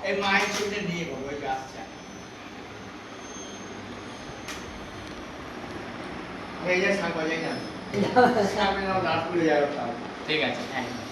এই মাইক শুনে নিয়ে বলবো ওই গাছটা এই যে সাক বাজাই না সামনে নাও রাত পুরে যাবে ঠিক আছে হ্যাঁ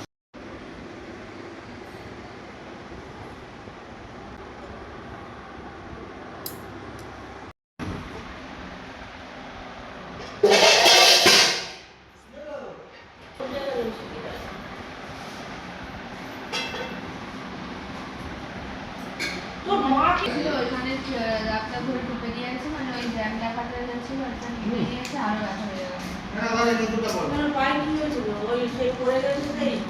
ওইখানে ডাক্তার ধরে ঢুকে দিয়েছে মানে ওই জ্যাম লেখাটা যাচ্ছিল ওইটা নিয়ে নিয়েছে আরো ব্যথা হয়ে যাবে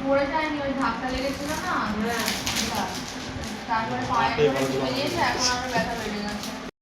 পড়ে যায়নি ওই ধাক্কা লেগেছিল না তারপরে পায়ে ঢুকে দিয়েছে এখন আরো ব্যথা বেড়ে